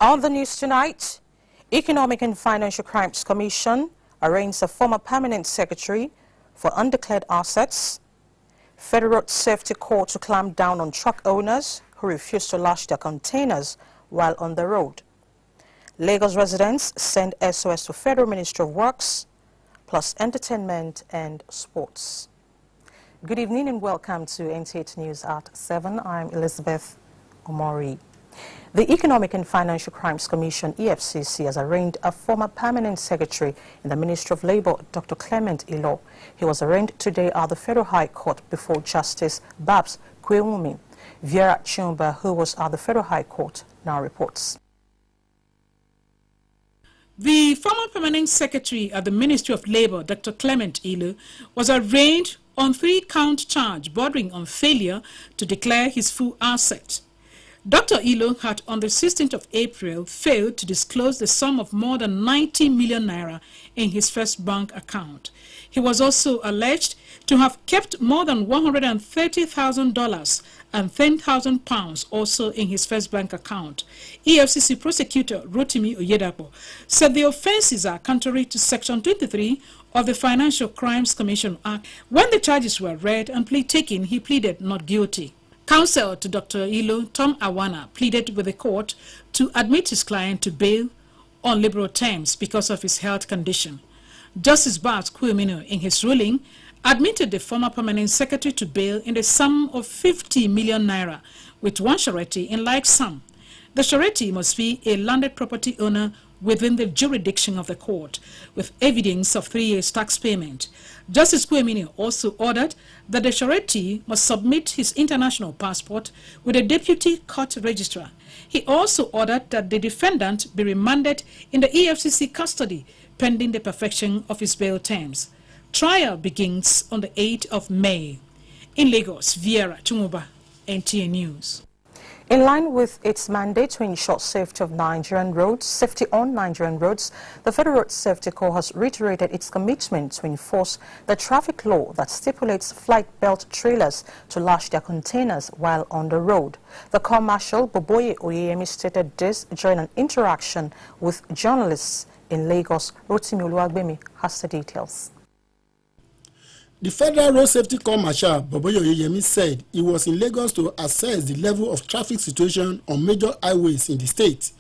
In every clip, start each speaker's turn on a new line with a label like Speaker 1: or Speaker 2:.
Speaker 1: On the news tonight, Economic and Financial Crimes Commission arraigns a former permanent secretary for undeclared assets. Federal Safety Court to clamp down on truck owners who refuse to lash their containers while on the road. Lagos residents send SOS to Federal Ministry of Works, plus entertainment and sports. Good evening and welcome to NTA2 News at 7. I'm Elizabeth Omori. The Economic and Financial Crimes Commission, EFCC, has arraigned a former permanent secretary in the Ministry of Labour, Dr. Clement Ilo. He was arraigned today at the Federal High Court before Justice Babs Kwewumi. Vera Chumba, who was at the Federal High Court, now reports.
Speaker 2: The former permanent secretary at the Ministry of Labour, Dr. Clement Ilo, was arraigned on 3-count charge bordering on failure to declare his full assets. Dr. Ilo had on the 16th of April failed to disclose the sum of more than 90 million naira in his first bank account. He was also alleged to have kept more than $130,000 and £10,000 also in his first bank account. EFCC prosecutor Rotimi Oyedapo said the offences are contrary to Section 23 of the Financial Crimes Commission Act. When the charges were read and plea taken, he pleaded not guilty. Counsel to Dr. Ilo, Tom Awana, pleaded with the court to admit his client to bail on liberal terms because of his health condition. Justice Babs Kwewumi, in his ruling, admitted the former permanent secretary to bail in the sum of 50 million naira, with one surety in like sum. The surety must be a landed property owner within the jurisdiction of the court, with evidence of 3 years tax payment. Justice Kwewumi also ordered that the surety must submit his international passport with a deputy court registrar. He also ordered that the defendant be remanded in the EFCC custody pending the perfection of his bail terms. Trial begins on the 8th of May. In Lagos, Vera Chumba, NTA News.
Speaker 1: In line with its mandate to ensure safety on Nigerian roads, the Federal Road Safety Corps has reiterated its commitment to enforce the traffic law that stipulates flight belt trailers to lash their containers while on the road. The Corps Marshal Boboye Oyeyemi stated this during an interaction with journalists in Lagos. Rotimi Oluwagbemi has the details.
Speaker 3: The Federal Road Safety Corps Marshal Boboye Oyeyemi said he was in Lagos to assess the level of traffic situation on major highways in the state.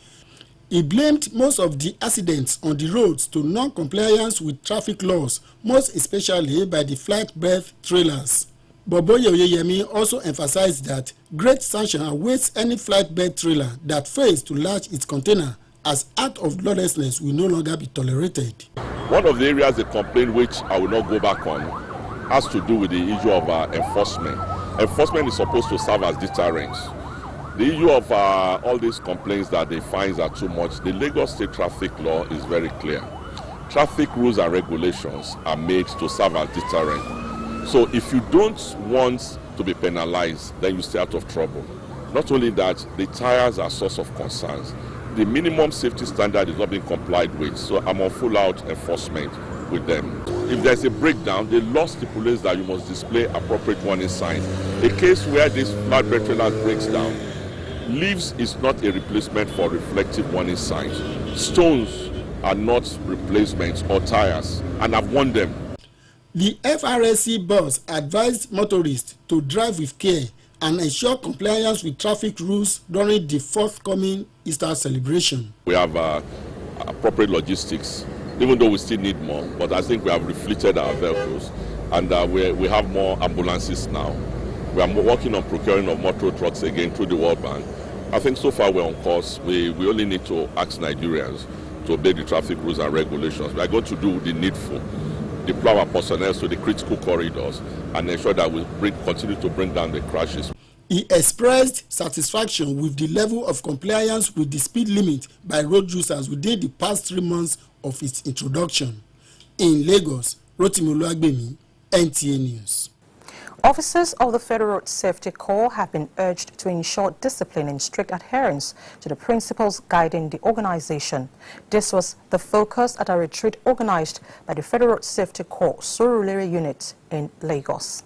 Speaker 3: He blamed most of the accidents on the roads to non-compliance with traffic laws, most especially by the flight berth trailers. Boboye Oyeyemi also emphasized that great sanction awaits any flight berth trailer that fails to latch its container, as act of lawlessness will no longer be tolerated.
Speaker 4: One of the areas they complain, which I will not go back on, has to do with the issue of enforcement. Enforcement is supposed to serve as deterrence. The issue of all these complaints that the fines are too much, the Lagos State traffic law is very clear. Traffic rules and regulations are made to serve as deterrent. So if you don't want to be penalized, then you stay out of trouble. Not only that, the tires are a source of concerns. The minimum safety standard is not being complied with, so I'm on full-out enforcement with them. If there's a breakdown, the law stipulates that you must display appropriate warning signs. A case where this flatbed trailer breaks down, leaves is not a replacement for reflective warning signs. Stones are not replacements or tires, and I've warned them.
Speaker 3: The FRSC boss advised motorists to drive with care and ensure compliance with traffic rules during the forthcoming Easter celebration. We have
Speaker 4: appropriate logistics, even though we still need more, but I think we have refitted our vehicles, and we have more ambulances now. We are working on procuring of motor trucks again through the World Bank. I think so far we're on course. We only need to ask Nigerians to obey the traffic rules and regulations. We are going to do the needful, deploy our personnel to the critical corridors, and ensure that we continue to bring down the crashes.
Speaker 3: He expressed satisfaction with the level of compliance with the speed limit by road users within the past 3 months of its introduction. In Lagos, Rotimi Oluwagbemi, NTA News.
Speaker 1: Officers of the Federal Road Safety Corps have been urged to ensure discipline and strict adherence to the principles guiding the organization. This was the focus at a retreat organized by the Federal Road Safety Corps Surulere unit in Lagos.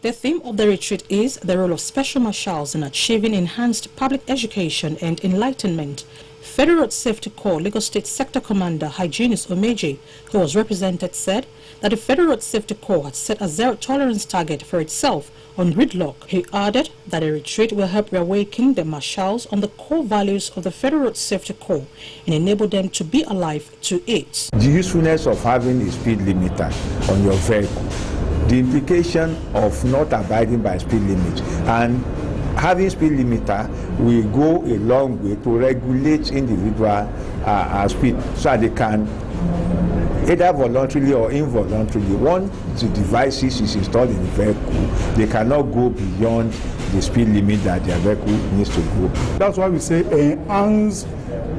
Speaker 1: The theme of the retreat is the role of special marshals in achieving enhanced public education and enlightenment. Federal Road Safety Corps Lagos State Sector Commander Hygienist Omeje, who was represented, said that the Federal Road Safety Corps had set a zero-tolerance target for itself on gridlock. He added that the retreat will help reawaken the marshals on the core values of the Federal Road Safety Corps and enable them to be alive to it.
Speaker 5: The usefulness of having a speed limiter on your vehicle, the implication of not abiding by speed limit, and having speed limiter will go a long way to regulate individual speed so that they can either voluntarily or involuntarily, once the devices is installed in the vehicle, they cannot go beyond the speed limit that their vehicle needs to go.
Speaker 6: That's why we say enhance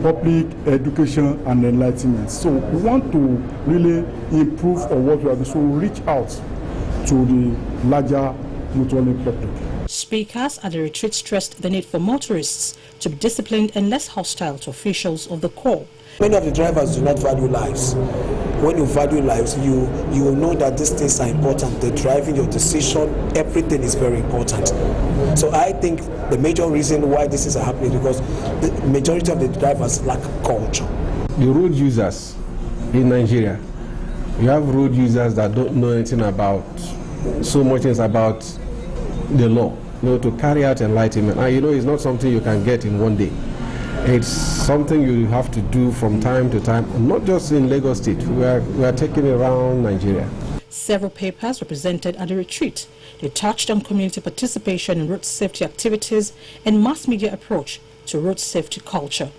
Speaker 6: public education and enlightenment. So we want to really improve on what we are doing, so we reach out to the larger motoring public.
Speaker 1: Speakers at the retreat stressed the need for motorists to be disciplined and less hostile to officials of the Corps.
Speaker 7: Many of the drivers do not value lives. When you value lives, you will know that these things are important. The driving, your decision, everything is very important. So I think the major reason why this is happening is because the majority of the drivers lack culture.
Speaker 8: The road users in Nigeria, you have road users that don't know anything about so much things about the law, to carry out enlightenment. And it's not something you can get in one day. It's something you have to do from time to time, not just in Lagos State. We are taking it around Nigeria.
Speaker 1: Several papers represented at the retreat. They touched on community participation in road safety activities and mass media approach to road safety culture.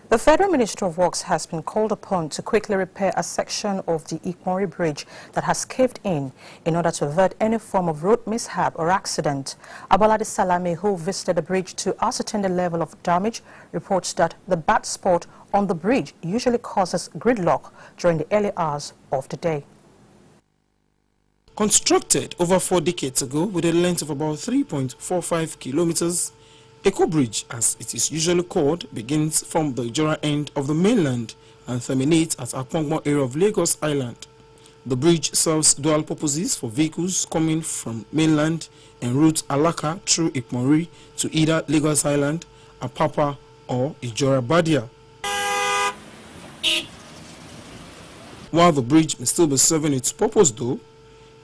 Speaker 1: The Federal Ministry of Works has been called upon to quickly repair a section of the Ikmori Bridge that has caved in order to avert any form of road mishap or accident. Abolade Salame, who visited the bridge to ascertain the level of damage, reports that the bad spot on the bridge usually causes gridlock during the early hours of the day.
Speaker 9: Constructed over 4 decades ago with a length of about 3.45 kilometers, Eco Bridge, as it is usually called, begins from the Ijora end of the mainland and terminates at Akpongmo area of Lagos Island. The bridge serves dual purposes for vehicles coming from mainland en route Alaka through Ikmori to either Lagos Island, Apapa or Ijora Badia. While the bridge may still be serving its purpose though,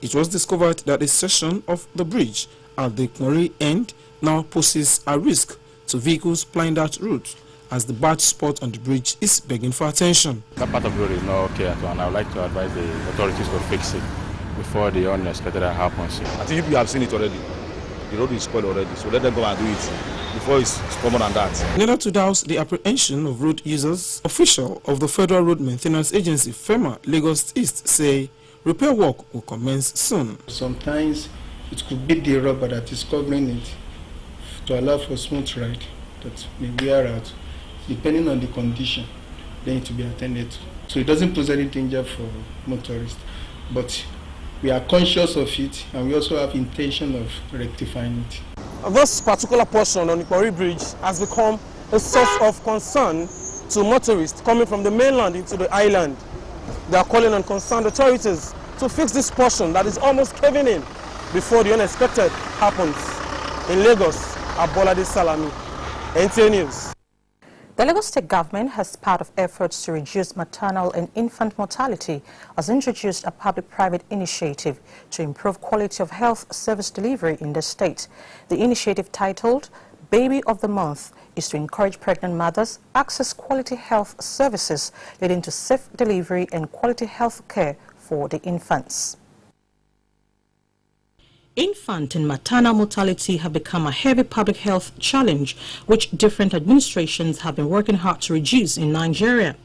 Speaker 9: it was discovered that a section of the bridge at the Ikmori end now poses a risk to vehicles plying that route, as the bad spot on the bridge is begging for attention.
Speaker 10: That part of the road is not okay at all, and I would like to advise the authorities to fix it before the unexpected happens.
Speaker 11: I think you have seen it already. The road is spoiled already, so let them go and do it before it's common than that.
Speaker 9: In order to douse the apprehension of road users, officials of the Federal Road Maintenance Agency, FEMA, Lagos East, say repair work will commence soon.
Speaker 6: Sometimes it could be the rubber that is covering it to allow for smooth ride that may wear out, depending on the condition, then it will be attended to. So it doesn't pose any danger for motorists, but we are conscious of it and we also have intention of rectifying it.
Speaker 9: This particular portion on the Ikmori Bridge has become a source of concern to motorists coming from the mainland into the island. They are calling on concerned authorities to fix this portion that is almost caving in before the unexpected happens. In Lagos, Abolade Salami, NTA News.
Speaker 1: The Lagos State government, as part of efforts to reduce maternal and infant mortality, has introduced a public-private initiative to improve quality of health service delivery in the state. The initiative, titled Baby of the Month, is to encourage pregnant mothers access quality health services, leading to safe delivery and quality health care for the infants. Infant and maternal mortality have become a heavy public health challenge, which different administrations have been working hard to reduce in Nigeria.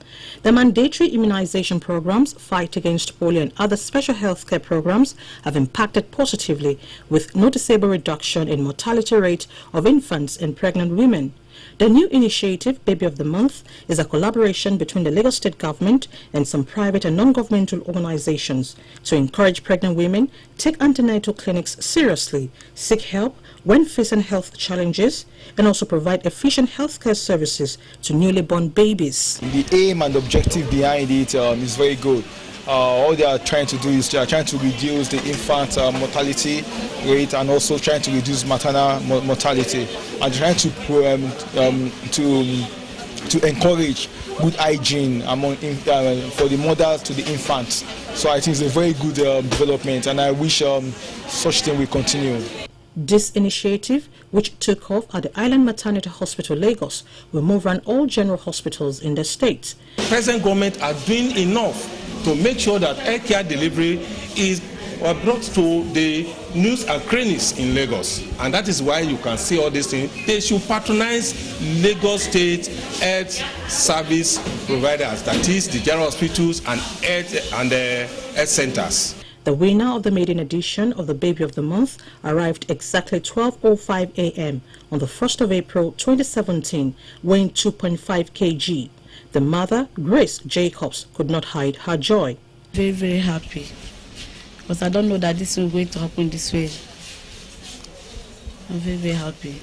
Speaker 1: The mandatory immunization programs, fight against polio and other special health care programs have impacted positively, with noticeable reduction in mortality rate of infants and pregnant women. The new initiative, Baby of the Month, is a collaboration between the Lagos State government and some private and non-governmental organizations to encourage pregnant women take antenatal clinics seriously, seek help when facing health challenges, and also provide efficient healthcare services to newly born babies.
Speaker 12: The aim and objective behind it is very good. all they are trying to do is they are trying to reduce the infant mortality rate and also trying to reduce maternal mortality, and trying to encourage good hygiene among for the mothers to the infants. So I think it's a very good development, and I wish such thing will continue.
Speaker 1: This initiative, which took off at the Island Maternity Hospital, Lagos, will move around all general hospitals in the state.
Speaker 13: The present government are doing enough to make sure that healthcare delivery is brought to the nooks and crannies in Lagos, and that is why you can see all these things. They should patronize Lagos State health service providers, that is the general hospitals and health centers.
Speaker 1: The winner of the maiden edition of the Baby of the Month arrived exactly 12:05 a.m. on the 1st of April 2017, weighing 2.5 kg. The mother, Grace Jacobs, could not hide her joy.
Speaker 14: Very, very happy, because I don't know that this is going to happen this way. I'm very, very happy.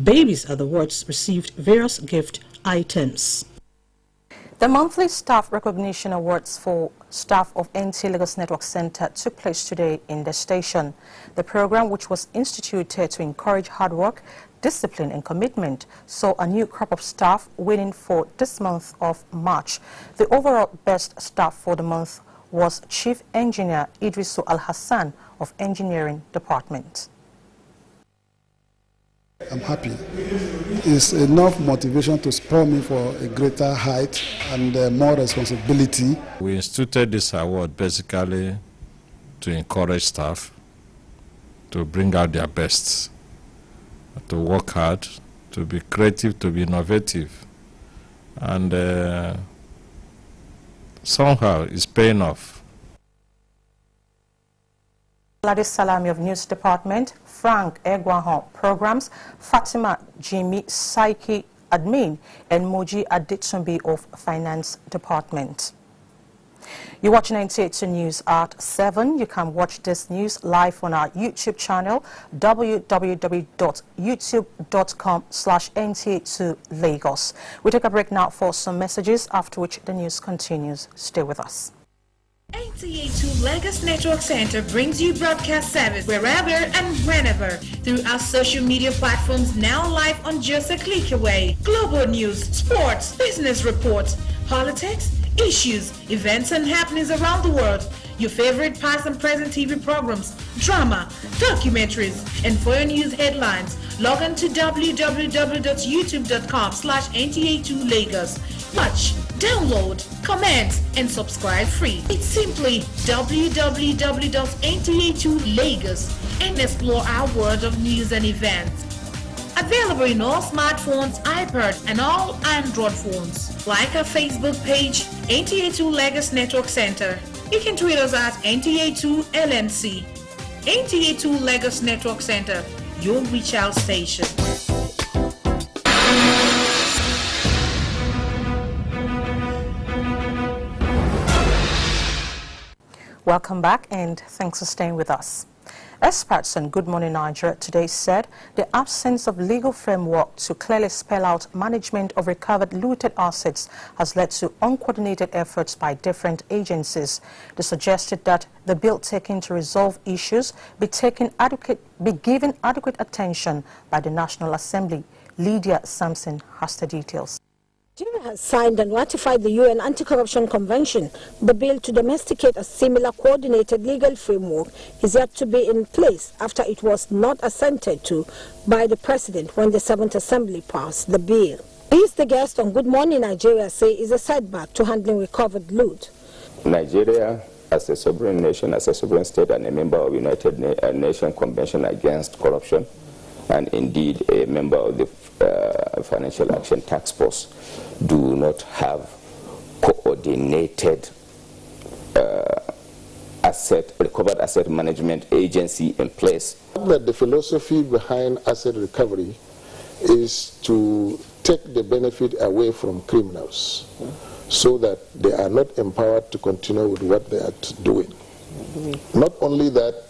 Speaker 1: Babies at the wards received various gift items. The monthly Staff Recognition Awards for staff of NTA Lagos Network Center took place today in the station. The program, which was instituted to encourage hard work, discipline and commitment, saw a new crop of staff winning for this month of March. The overall best staff for the month was Chief Engineer Idrisu Al-Hassan of Engineering Department.
Speaker 15: I'm happy. It's enough motivation to spur me for a greater height and more responsibility.
Speaker 10: We instituted this award basically to encourage staff to bring out their best, to work hard, to be creative, to be innovative, and somehow it's paying off.
Speaker 1: Gladys Salami of News Department, Frank Egwahon Programs, Fatima Jimmy Saiki Admin, and Moji Aditsumbi of Finance Department. You're watching NTA2 News at 7. You can watch this news live on our YouTube channel, www.youtube.com/NTA2Lagos. We take a break now for some messages, after which the news continues. Stay with us.
Speaker 16: NTA2 Lagos Network Center brings you broadcast service wherever and whenever through our social media platforms, now live on just a click away. Global news, sports, business reports, politics, issues, events and happenings around the world, your favorite past and present TV programs, drama, documentaries, and for your news headlines, log on to www.youtube.com/NTA2Lagos. Watch, download, comment, and subscribe free. It's simply www.NTA2Lagos and explore our world of news and events. Available in all smartphones, iPads, and all Android phones. Like our Facebook page, NTA2 Lagos Network Center. You can tweet us at NTA2LNC. NTA2 Lagos Network Center, your reach out station.
Speaker 1: Welcome back, and thanks for staying with us. Experts on Good Morning Nigeria today said the absence of legal framework to clearly spell out management of recovered looted assets has led to uncoordinated efforts by different agencies. They suggested that the bill taken to resolve issues be given adequate attention by the National Assembly. Lydia Sampson has the details.
Speaker 17: Nigeria has signed and ratified the UN Anti-Corruption Convention. The bill to domesticate a similar coordinated legal framework is yet to be in place after it was not assented to by the President when the 7th Assembly passed the bill. He's the guest on Good Morning Nigeria say is a setback to handling recovered loot.
Speaker 18: Nigeria, as a sovereign nation, as a sovereign state and a member of United Nations Convention Against Corruption, and indeed a member of the Financial Action Task Force, do not have coordinated recovered asset management agency in place.
Speaker 19: That the philosophy behind asset recovery is to take the benefit away from criminals so that they are not empowered to continue with what they are doing. Not only that,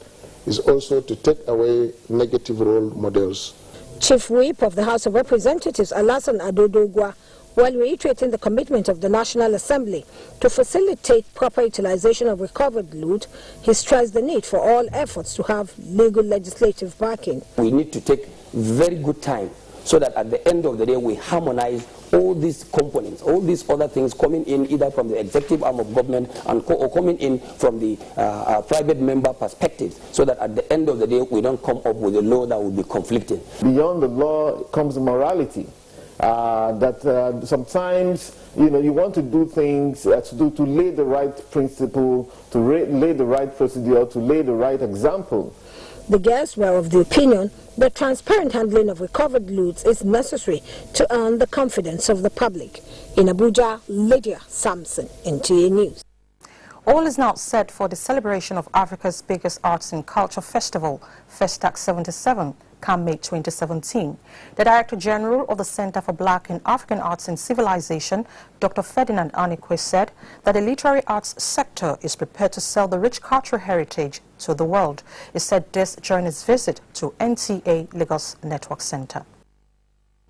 Speaker 19: is also to take away negative role models.
Speaker 17: Chief Whip of the House of Representatives, Alassane Adodogwa, while reiterating the commitment of the National Assembly to facilitate proper utilization of recovered loot. He stressed the need for all efforts to have legal legislative backing.
Speaker 20: We need to take very good time so that at the end of the day we harmonize all these components, all these other things coming in either from the executive arm of government and or coming in from the private member perspectives, so that at the end of the day we don't come up with a law that will be conflicting.
Speaker 21: Beyond the law comes morality. Sometimes, you know, you want to do things to lay the right principle, to lay the right procedure, to lay the right example.
Speaker 17: The guests were of the opinion that transparent handling of recovered loot is necessary to earn the confidence of the public. In Abuja, Lydia Sampson, NTA News.
Speaker 1: All is now set for the celebration of Africa's biggest arts and culture festival, Festac 77, come May 2017. The Director General of the Center for Black and African Arts and Civilization, Dr. Ferdinand Anikwe, said that the literary arts sector is prepared to sell the rich cultural heritage to the world. He said this during his visit to NTA Lagos Network Center.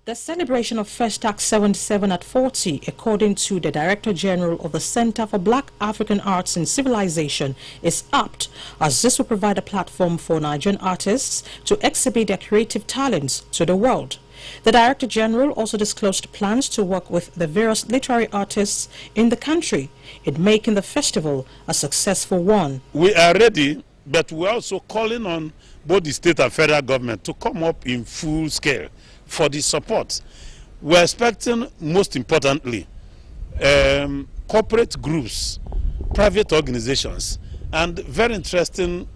Speaker 1: The celebration of Festac 77 at 40, according to the Director General of the Center for Black African Arts and Civilization, is apt, as this will provide a platform for Nigerian artists to exhibit their creative talents to the world. The Director General also disclosed plans to work with the various literary artists in the country in making the festival a successful one.
Speaker 22: We are ready, but we're also calling on both the state and federal government to come up in full scale for the support. We're expecting, most importantly, corporate groups, private organizations, and very interesting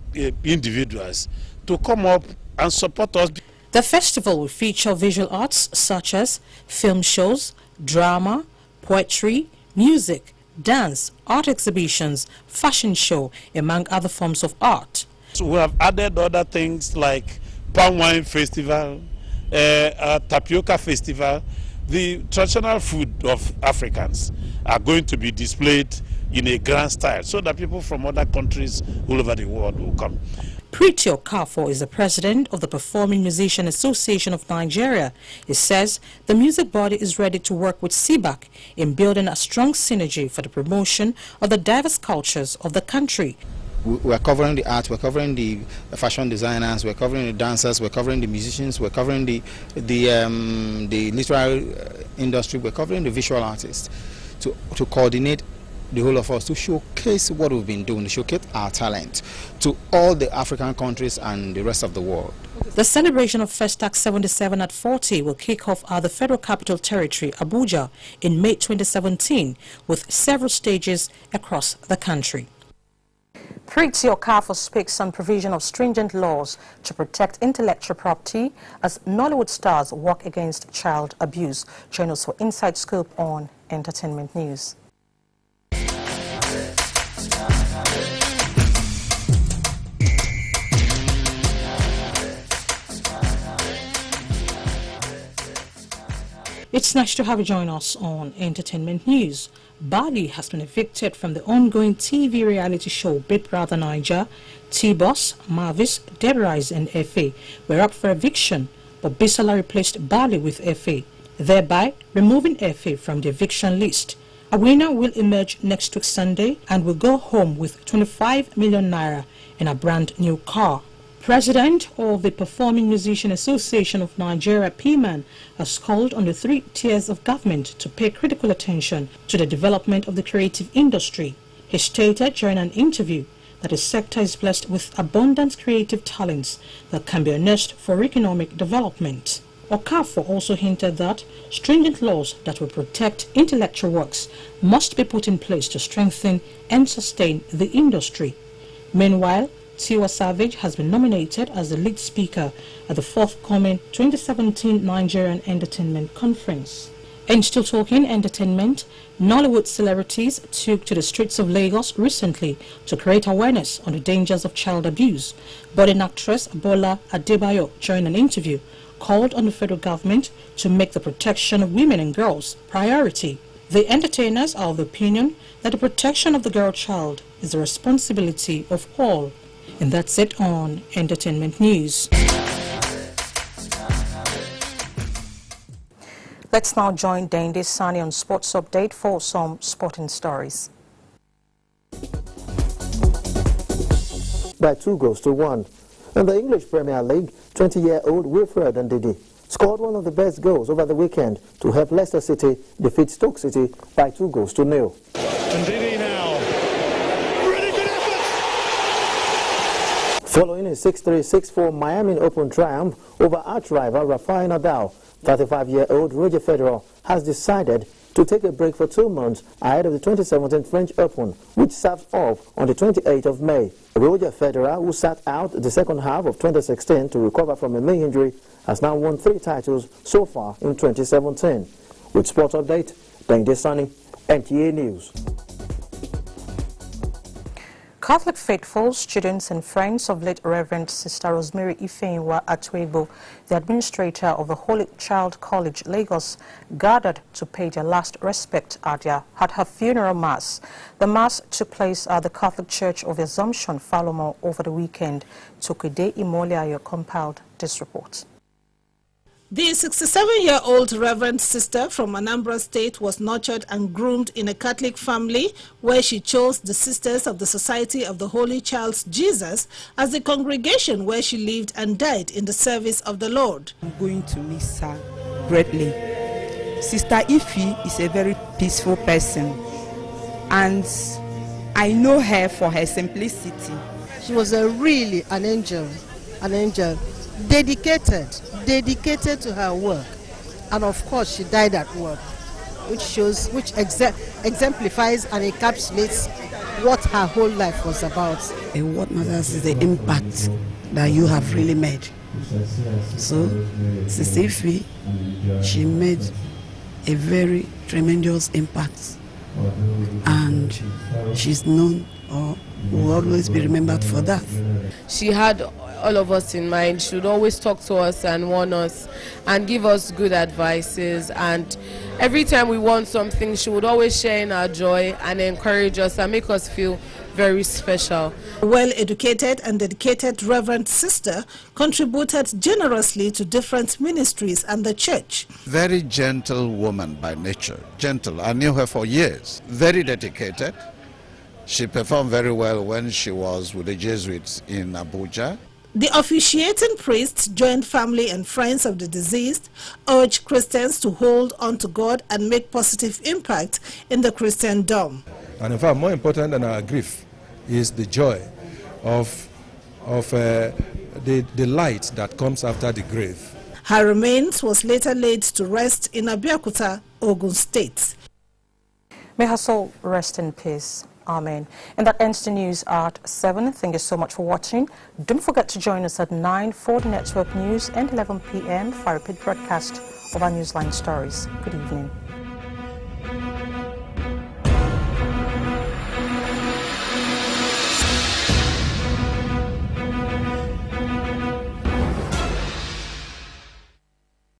Speaker 22: individuals to come up and support us.
Speaker 1: The festival will feature visual arts such as film shows, drama, poetry, music, dance, art exhibitions, fashion show, among other forms of art.
Speaker 22: So we have added other things like palm wine festival, tapioca festival. The traditional food of Africans are going to be displayed in a grand style so that people from other countries all over the world will come.
Speaker 1: Priti Okafor is the president of the Performing Musician Association of Nigeria. He says the music body is ready to work with CBAC in building a strong synergy for the promotion of the diverse cultures of the country.
Speaker 23: We're covering the art, we're covering the fashion designers, we're covering the dancers, we're covering the musicians, we're covering the literary industry, we're covering the visual artists to coordinate the whole of us, to showcase what we've been doing, to showcase our talent to all the African countries and the rest of the world.
Speaker 1: The celebration of Festac 77 at 40 will kick off at the Federal Capital Territory, Abuja, in May 2017, with several stages across the country. Priti Okafor speaks on provision of stringent laws to protect intellectual property as Nollywood stars work against child abuse. Join us for Inside Scoop on Entertainment News. It's nice to have you join us on Entertainment News. Bali has been evicted from the ongoing TV reality show Big Brother Naija. T-Boss, Marvis, Deborah's and F.A. were up for eviction, but Bisola replaced Bali with F.A., thereby removing F.A. from the eviction list. A winner will emerge next week Sunday and will go home with 25 million naira in a brand new car. President of the Performing Musician Association of Nigeria, PMAN, has called on the three tiers of government to pay critical attention to the development of the creative industry. He stated during an interview that the sector is blessed with abundant creative talents that can be harnessed for economic development. Okafor also hinted that stringent laws that will protect intellectual works must be put in place to strengthen and sustain the industry. Meanwhile, Tiwa Savage has been nominated as the lead speaker at the forthcoming 2017 Nigerian Entertainment Conference. And still talking entertainment, Nollywood celebrities took to the streets of Lagos recently to create awareness on the dangers of child abuse. Budding actress Bola Adebayo, during an interview, called on the federal government to make the protection of women and girls priority. The entertainers are of the opinion that the protection of the girl child is the responsibility of all. And that's it on Entertainment News. Let's now join Dende Sani on Sports Update for some sporting stories.
Speaker 2: By 2-1. In the English Premier League, 20-year-old Wilfred Ndidi scored one of the best goals over the weekend to help Leicester City defeat Stoke City by 2-0.
Speaker 3: Ndidi now. Really good effort!
Speaker 2: Following a 6-3, 6-4 Miami Open triumph over arch-rival Rafael Nadal, 35-year-old Roger Federer has decided to take a break for 2 months ahead of the 2017 French Open, which starts off on the 28th of May. Roger Federer, who sat out the second half of 2016 to recover from a knee injury, has now won 3 titles so far in 2017. With Sports Update, Dende Sani, NTA News.
Speaker 1: Catholic faithful, students and friends of late Reverend Sister Rosemary Ifeinwa Atuebo, the administrator of the Holy Child College, Lagos, gathered to pay their last respect at her funeral mass. The mass took place at the Catholic Church of Assumption, Falomo, over the weekend. Tokide Imoliayo compiled this report.
Speaker 4: The 67-year-old Reverend Sister from Anambra State was nurtured and groomed in a Catholic family where she chose the Sisters of the Society of the Holy Child Jesus as the congregation where she lived and died in the service of the Lord.
Speaker 24: I'm going to miss her greatly. Sister Ife is a very peaceful person, and I know her for her simplicity.
Speaker 25: She was really an angel, dedicated to her work, and of course she died at work, which exemplifies and encapsulates what her whole life was about.
Speaker 24: And what matters is the impact that you have really made. So Sister Ife, she made a very tremendous impact, and she's known or will always be remembered for that.
Speaker 26: She had all of us in mind. She would always talk to us and warn us and give us good advices, and every time we want something she would always share in our joy and encourage us and make us feel very special.
Speaker 4: A well-educated and dedicated Reverend Sister contributed generously to different ministries and the church.
Speaker 27: Very gentle woman by nature, gentle. I knew her for years. Very dedicated. She performed very well when she was with the Jesuits in Abuja.
Speaker 4: The officiating priest joined family and friends of the deceased, urged Christians to hold on to God and make positive impact in the Christendom.
Speaker 28: And in fact, more important than our grief is the joy of the light that comes after the grave.
Speaker 4: Her remains was later laid to rest in Abeokuta, Ogun State.
Speaker 1: May her soul rest in peace. Amen. And that ends the news at 7. Thank you so much for watching. Don't forget to join us at 9 for the network news and 11 p.m. for a repeat broadcast of our Newsline stories. Good evening.